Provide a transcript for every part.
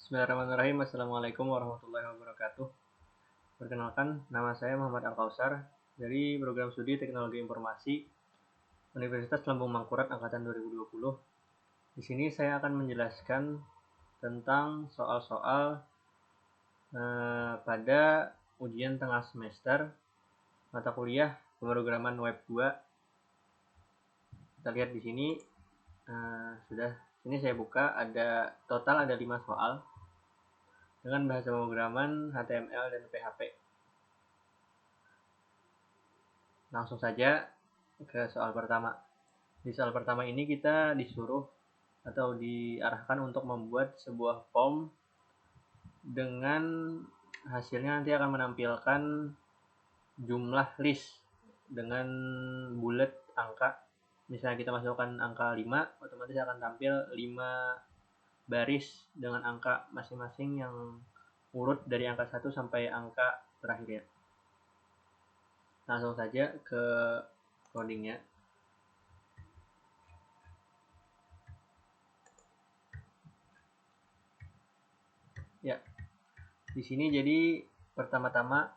Bismillahirrahmanirrahim. Assalamualaikum warahmatullahi wabarakatuh. Perkenalkan, nama saya Muhammad Al-Kausar dari Program Studi Teknologi Informasi Universitas Lambung Mangkurat Angkatan 2020. Di sini saya akan menjelaskan tentang soal-soal pada ujian tengah semester mata kuliah pemrograman web 2. Kita lihat di sini Sini saya buka, total ada 5 soal dengan bahasa pemrograman HTML dan PHP. Langsung saja ke soal pertama. Di soal pertama ini kita disuruh atau diarahkan untuk membuat sebuah form dengan hasilnya nanti akan menampilkan jumlah list dengan bullet angka. Misalnya kita masukkan angka 5, otomatis akan tampil 5 baris dengan angka masing-masing yang urut dari angka 1 sampai angka terakhirnya. Langsung saja ke codingnya. Ya, di sini jadi pertama-tama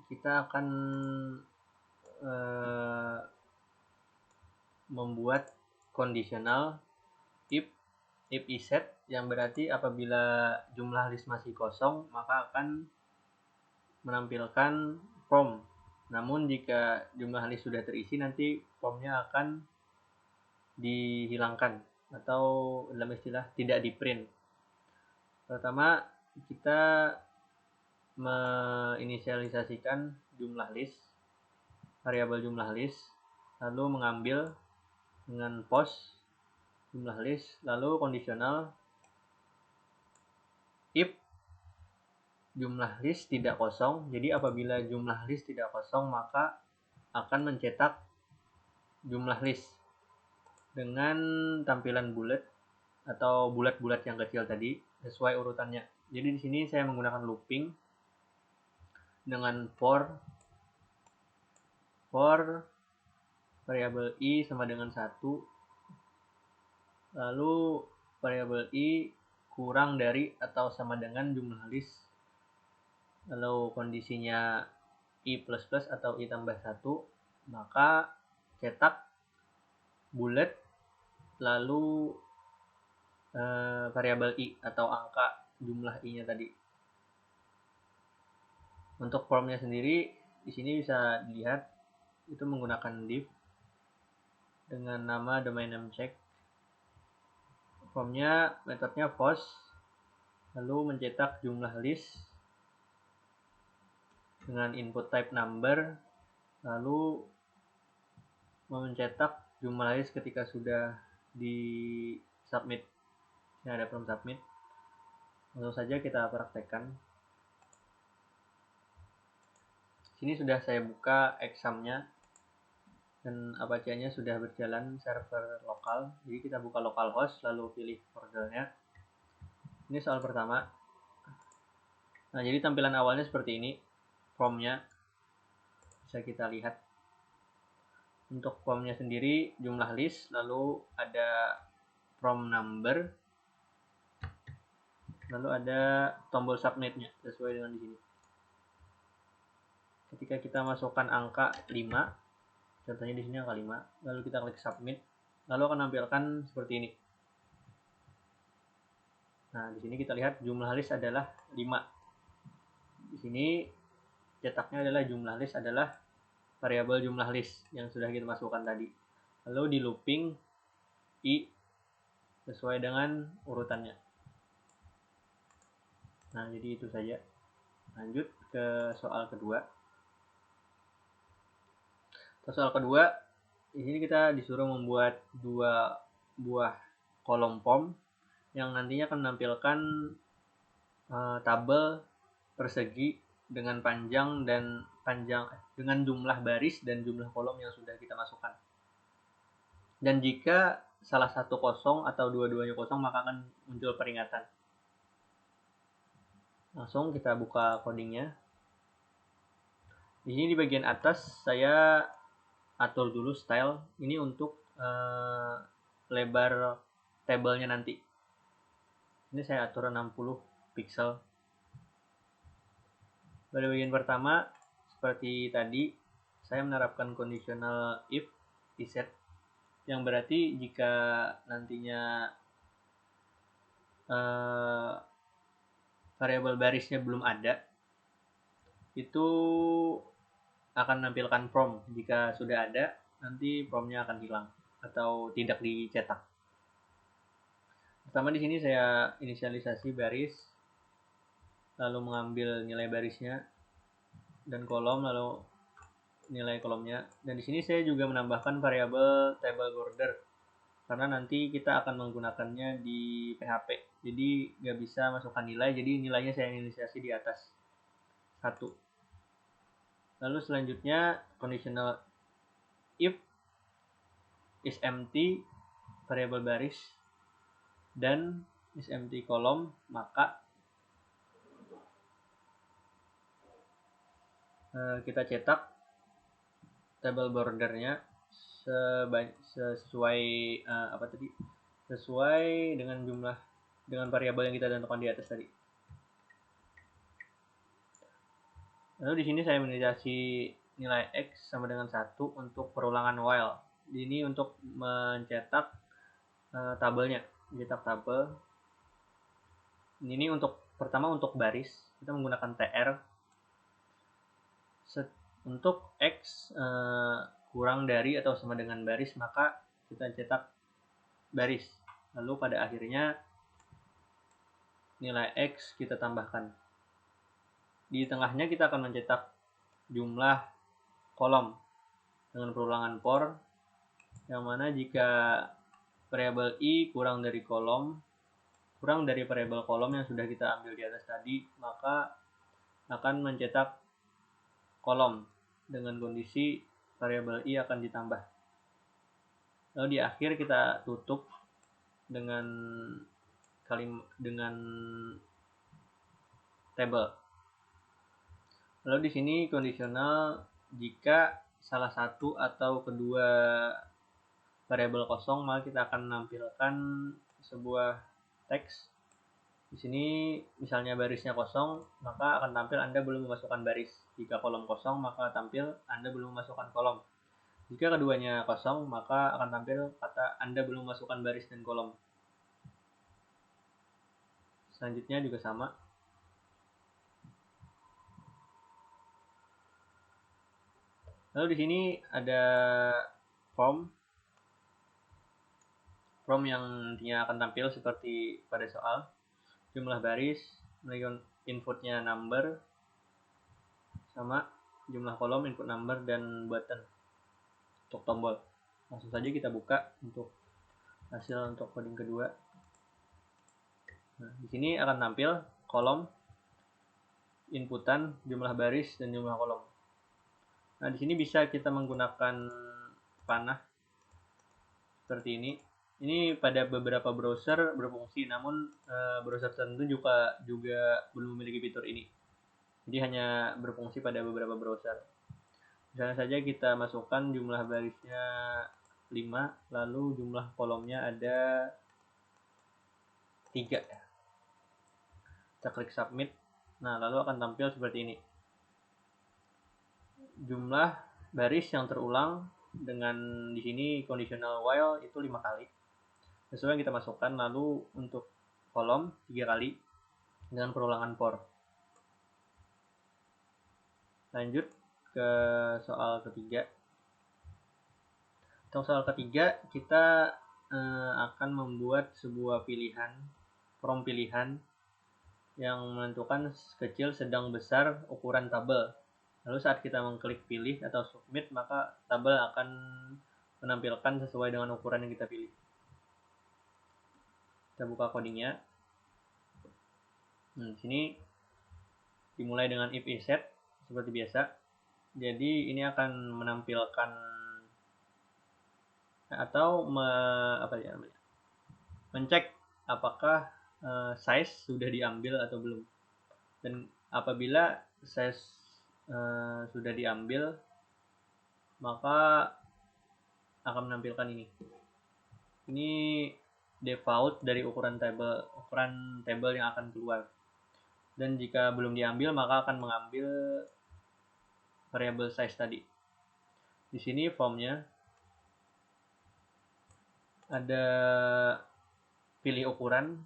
kita akan membuat kondisional if iset, yang berarti apabila jumlah list masih kosong maka akan menampilkan form. Namun jika jumlah list sudah terisi, nanti formnya akan dihilangkan atau dalam istilah tidak di print. Pertama, kita menginisialisasikan jumlah list, variabel jumlah list, lalu mengambil dengan post jumlah list, lalu kondisional if jumlah list tidak kosong. Jadi apabila jumlah list tidak kosong maka akan mencetak jumlah list dengan tampilan bullet atau bulat-bulat yang kecil tadi sesuai urutannya. Jadi di sini saya menggunakan looping dengan for variabel i sama dengan 1, lalu variabel i kurang dari atau sama dengan jumlah list, lalu kondisinya i plus plus atau i tambah 1, maka cetak bullet lalu variabel i atau angka jumlah i-nya tadi. Untuk formnya sendiri di sini bisa dilihat itu menggunakan div dengan nama domain name check. Formnya metodenya post, lalu mencetak jumlah list dengan input type number, lalu mencetak jumlah list ketika sudah di submit. Ini ada form submit. Langsung saja kita praktekkan. Sini sudah saya buka examnya dan Apache-nya sudah berjalan server lokal. Jadi kita buka localhost lalu pilih foldernya. Ini soal pertama. Nah, jadi tampilan awalnya seperti ini. Formnya bisa kita lihat. Untuk formnya sendiri jumlah list, lalu ada from number, lalu ada tombol submitnya sesuai dengan di sini. Ketika kita masukkan angka 5, contohnya di sini angka 5, lalu kita klik submit, lalu akan menampilkan seperti ini. Nah, di sini kita lihat jumlah list adalah 5. Di sini cetaknya adalah jumlah list adalah variabel jumlah list yang sudah kita masukkan tadi. Lalu di looping i sesuai dengan urutannya. Nah, jadi itu saja. Lanjut ke soal kedua. Soal kedua, di sini kita disuruh membuat 2 buah kolom form yang nantinya akan menampilkan tabel persegi dengan dengan jumlah baris dan jumlah kolom yang sudah kita masukkan. Dan jika salah satu kosong atau dua-duanya kosong, maka akan muncul peringatan. Langsung kita buka codingnya. Di sini di bagian atas saya atur dulu style. Ini untuk lebar tabelnya nanti. Ini saya atur 60 pixel. Pada bagian pertama, seperti tadi, saya menerapkan conditional if iset, yang berarti jika nantinya variabel barisnya belum ada, itu akan menampilkan from. Jika sudah ada, nanti from-nya akan hilang atau tidak dicetak. Pertama di sini saya inisialisasi baris, lalu mengambil nilai barisnya dan kolom, lalu nilai kolomnya. Dan di sini saya juga menambahkan variabel table border karena nanti kita akan menggunakannya di PHP. Jadi nggak bisa masukkan nilai, jadi nilainya saya inisiasi di atas 1. Lalu selanjutnya conditional if is empty variabel baris dan is empty kolom, maka kita cetak table bordernya sesuai sesuai dengan variabel yang kita tentukan di atas tadi. Lalu di sini saya menginisiasi nilai x sama dengan 1 untuk perulangan while. Ini untuk mencetak tabelnya, mencetak tabel. Ini pertama untuk baris, kita menggunakan tr. Untuk x kurang dari atau sama dengan baris, maka kita cetak baris. Lalu pada akhirnya nilai x kita tambahkan. Di tengahnya kita akan mencetak jumlah kolom dengan perulangan for, yang mana jika variabel i kurang dari variabel kolom yang sudah kita ambil di atas tadi, maka akan mencetak kolom dengan kondisi variabel i akan ditambah. Lalu di akhir kita tutup dengan table. Lalu di sini kondisional jika salah satu atau kedua variabel kosong, maka kita akan menampilkan sebuah teks. Di sini misalnya barisnya kosong, maka akan tampil Anda belum memasukkan baris. Jika kolom kosong, maka tampil Anda belum memasukkan kolom. Jika keduanya kosong, maka akan tampil kata Anda belum memasukkan baris dan kolom. Selanjutnya juga sama. Lalu di sini ada form yang nantinya akan tampil seperti pada soal. Jumlah baris, inputnya number, sama jumlah kolom, input number, dan button untuk tombol. Langsung saja kita buka untuk hasil untuk coding kedua. Nah, di sini akan tampil kolom, inputan, jumlah baris, dan jumlah kolom. Nah, di sini bisa kita menggunakan panah seperti ini. Ini pada beberapa browser berfungsi, namun browser tertentu juga belum memiliki fitur ini. Jadi hanya berfungsi pada beberapa browser. Misalnya saja kita masukkan jumlah barisnya 5, lalu jumlah kolomnya ada 3. Kita klik submit. Nah, lalu akan tampil seperti ini. Jumlah baris yang terulang dengan di sini conditional while itu 5 kali. Sesuai yang kita masukkan. Lalu untuk kolom 3 kali dengan perulangan for. Lanjut ke soal ketiga. Untuk soal ketiga, kita akan membuat sebuah from pilihan yang menentukan kecil, sedang, besar ukuran tabel. Lalu saat kita mengklik pilih atau submit, maka tabel akan menampilkan sesuai dengan ukuran yang kita pilih. Kita buka codingnya. Di sini dimulai dengan if iset seperti biasa. Jadi ini akan menampilkan atau mencek apakah size sudah diambil atau belum. Dan apabila size sudah diambil, maka akan menampilkan ini. Ini default dari ukuran table yang akan keluar. dan jika belum diambil maka akan mengambil variable size tadi. Di sini formnya ada pilih ukuran,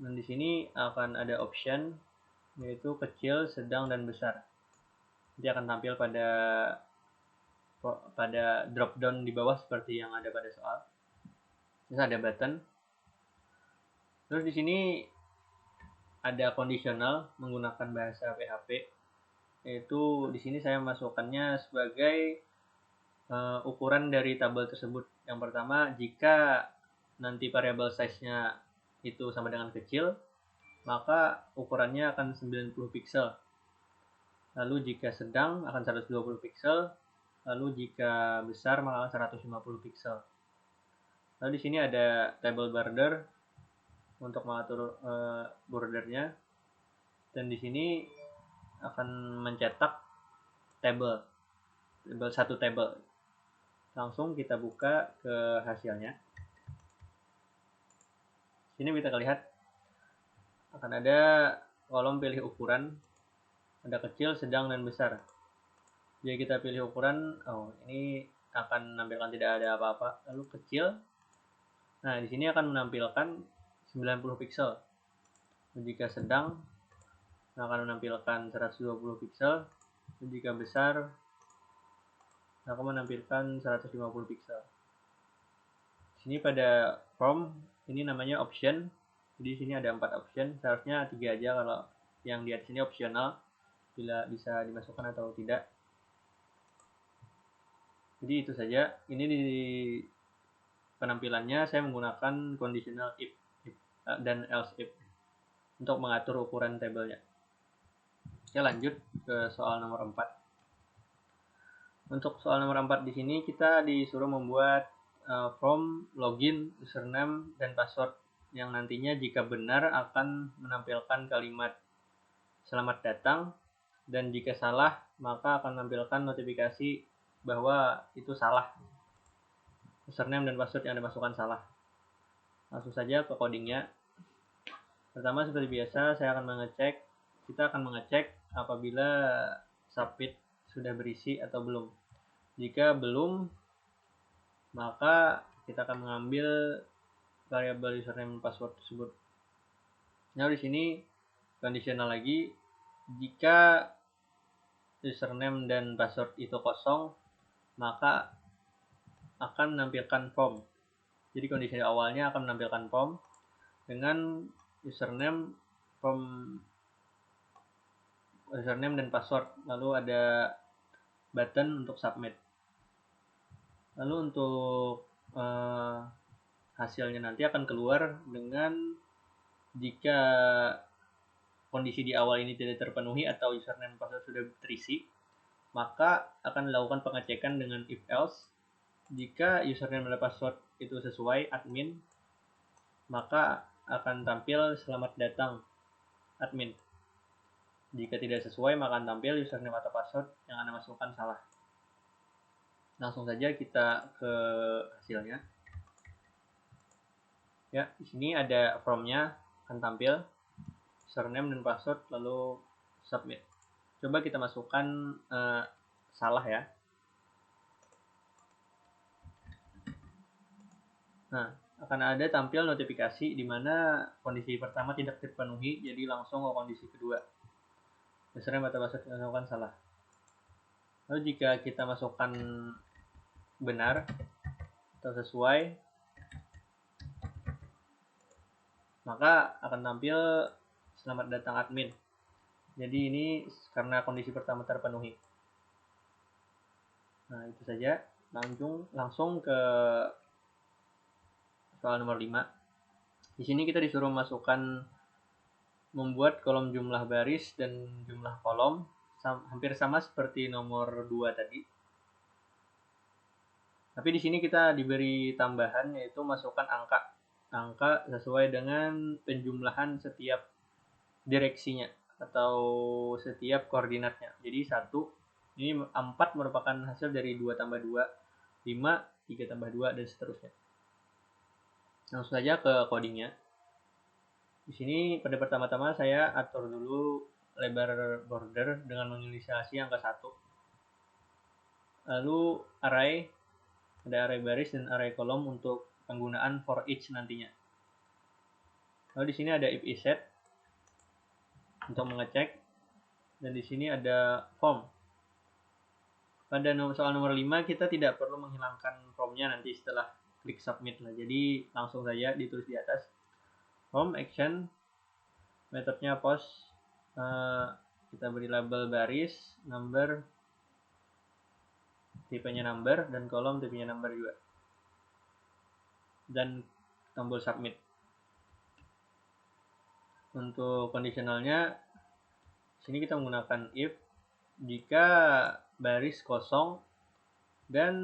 dan di sini akan ada option yaitu kecil, sedang, dan besar. Nanti akan tampil pada drop down di bawah seperti yang ada pada soal. Terus ada button. Terus di sini ada conditional menggunakan bahasa PHP, yaitu di sini saya masukkannya sebagai ukuran dari tabel tersebut. Yang pertama, jika nanti variable size-nya itu sama dengan kecil, maka ukurannya akan 90 pixel. Lalu jika sedang akan 120 pixel, lalu jika besar maka akan 150 pixel. Lalu di sini ada table border untuk mengatur bordernya, dan di sini akan mencetak satu table. Langsung kita buka ke hasilnya. Sini kita lihat akan ada kolom pilih ukuran, ada kecil, sedang, dan besar. Jadi kita pilih ukuran, ini akan menampilkan tidak ada apa-apa. Lalu kecil, nah di sini akan menampilkan 90 pixel. Jika sedang akan menampilkan 120 pixel. Jika besar akan menampilkan 150 pixel. Sini pada form ini namanya option. Jadi sini ada 4 option, seharusnya 3 aja kalau yang di atas ini opsional, bila bisa dimasukkan atau tidak. Jadi itu saja. Ini di penampilannya saya menggunakan conditional if dan else if untuk mengatur ukuran tabelnya. Oke, lanjut ke soal nomor 4. Untuk soal nomor 4 di sini kita disuruh membuat form login, username, dan password yang nantinya jika benar akan menampilkan kalimat selamat datang, dan jika salah maka akan menampilkan notifikasi bahwa itu salah. Username dan password yang Anda masukkan salah. Langsung saja ke codingnya. Pertama seperti biasa kita akan mengecek apabila submit sudah berisi atau belum. Jika belum, maka kita akan mengambil variabel username dan password tersebut. Nah, di sini conditional lagi, jika username dan password itu kosong, maka akan menampilkan form. Jadi kondisi awalnya akan menampilkan form dengan username dan password, lalu ada button untuk submit. Lalu untuk hasilnya nanti akan keluar dengan jika kondisi di awal ini tidak terpenuhi atau username dan password sudah terisi, maka akan dilakukan pengecekan dengan if else. Jika username dan password itu sesuai admin, maka akan tampil selamat datang admin. Jika tidak sesuai maka akan tampil username atau password yang Anda masukkan salah. Langsung saja kita ke hasilnya. Ya, di sini ada formnya akan tampil username dan password lalu submit. Coba kita masukkan salah ya. Nah, akan ada tampil notifikasi di mana kondisi pertama tidak terpenuhi, jadi langsung ke kondisi kedua. Username atau password yang masukkan salah. Lalu jika kita masukkan benar atau sesuai, maka akan tampil selamat datang admin. Jadi ini karena kondisi pertama terpenuhi. Nah, itu saja. Langsung ke soal nomor 5. Di sini kita disuruh membuat kolom jumlah baris dan jumlah kolom hampir sama seperti nomor 2 tadi. Tapi di sini kita diberi tambahan, yaitu masukkan angka sesuai dengan penjumlahan setiap direksinya atau setiap koordinatnya. Jadi 1, ini 4 merupakan hasil dari 2 tambah 2, 5, 3 tambah 2, dan seterusnya. Langsung saja ke codingnya. Di sini pada pertama-tama saya atur dulu lebar border dengan menginisiasi angka 1. Lalu array, ada array baris dan array kolom untuk penggunaan for each nantinya. Lalu di sini ada if set untuk mengecek, dan di sini ada form. Pada soal nomor 5 kita tidak perlu menghilangkan formnya nanti setelah klik submit lah. Jadi langsung saja ditulis di atas form action, metodenya post, kita beri label baris, number, tipenya number, dan kolom tipenya number juga, dan tombol submit. Untuk kondisionalnya sini kita menggunakan if jika baris kosong dan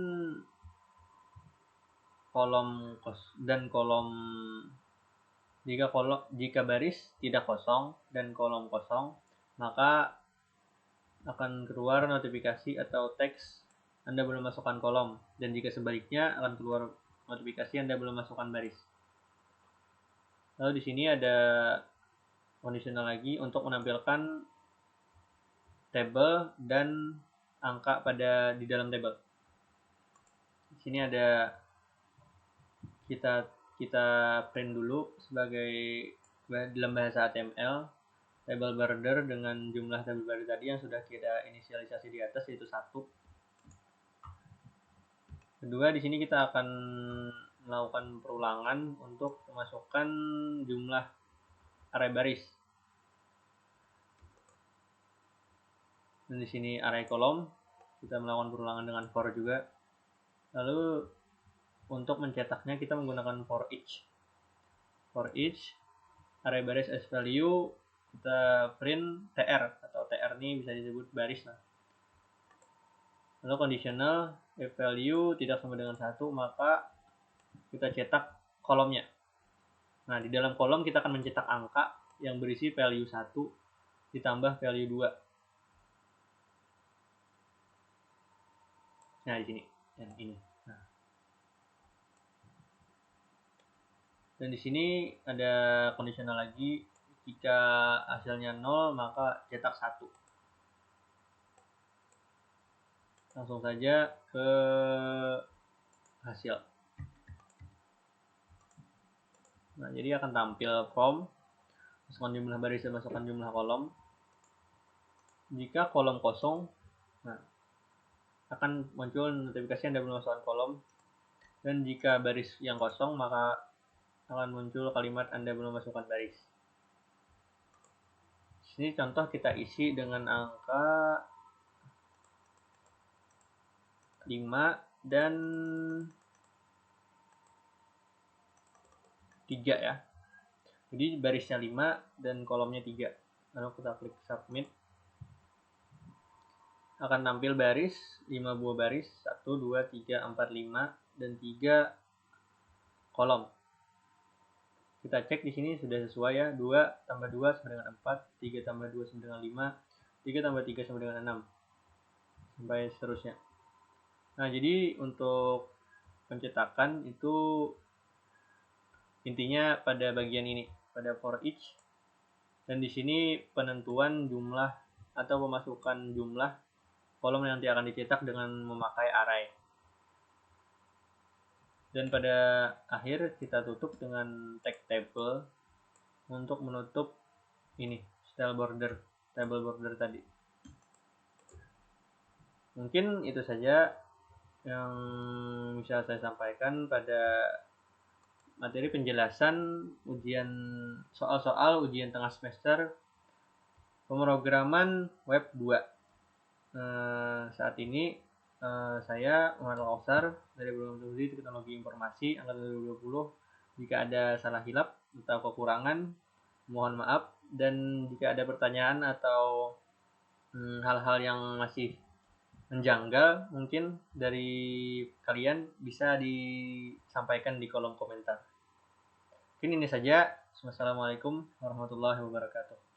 kolom jika baris tidak kosong dan kolom kosong, maka akan keluar notifikasi atau teks Anda belum masukkan kolom, dan jika sebaliknya akan keluar notifikasi Anda belum masukkan baris. Lalu di sini ada kondisional lagi untuk menampilkan tabel dan angka di dalam tabel. Di sini ada kita print dulu sebagai dalam bahasa HTML table border dengan jumlah tabel baris tadi yang sudah kita inisialisasi di atas, yaitu 1. Kedua, di sini kita akan melakukan perulangan untuk memasukkan jumlah array baris. Dan di sini array kolom kita melakukan perulangan dengan for juga. Lalu untuk mencetaknya kita menggunakan for each. For each array baris as value kita print tr, atau tr ini bisa disebut baris lah. Lalu conditional if value tidak sama dengan 1, maka kita cetak kolomnya. Nah, di dalam kolom kita akan mencetak angka yang berisi value 1 ditambah value 2. Nah, di sini yang ini. Nah. Dan di sini ada kondisional lagi, jika hasilnya 0 maka cetak 1. Langsung saja ke hasil. Nah, jadi akan tampil form, masukkan jumlah baris dan masukkan jumlah kolom. Jika kolom kosong, nah, akan muncul notifikasi Anda belum masukkan kolom. Dan jika baris yang kosong, maka akan muncul kalimat Anda belum masukkan baris. Sini contoh kita isi dengan angka 5 dan 3 ya. Jadi barisnya 5 dan kolomnya 3. Lalu kita klik submit. Akan tampil baris, 5 buah baris, 1, 2, 3, 4, 5, dan 3 kolom. Kita cek di sini sudah sesuai ya. 2 tambah 2 sama dengan 4, 3 tambah 2 sama dengan 5, 3 tambah 3 sama dengan 6, sampai seterusnya. Nah, jadi untuk pencetakan itu intinya pada bagian ini, pada for each. Dan di sini penentuan jumlah atau pemasukan jumlah kolom yang nanti akan dicetak dengan memakai array. Dan pada akhir kita tutup dengan tag table untuk menutup ini table border tadi. Mungkin itu saja yang bisa saya sampaikan pada materi penjelasan ujian soal-soal ujian tengah semester pemrograman web 2. Saat ini saya Muhammad Al-Kausar dari Program Studi Teknologi Informasi angkatan 2020. Jika ada salah hilap atau kekurangan, mohon maaf, dan jika ada pertanyaan atau hal-hal yang masih menjanggal mungkin dari kalian, bisa disampaikan di kolom komentar. Mungkin ini saja. Wassalamualaikum warahmatullahi wabarakatuh.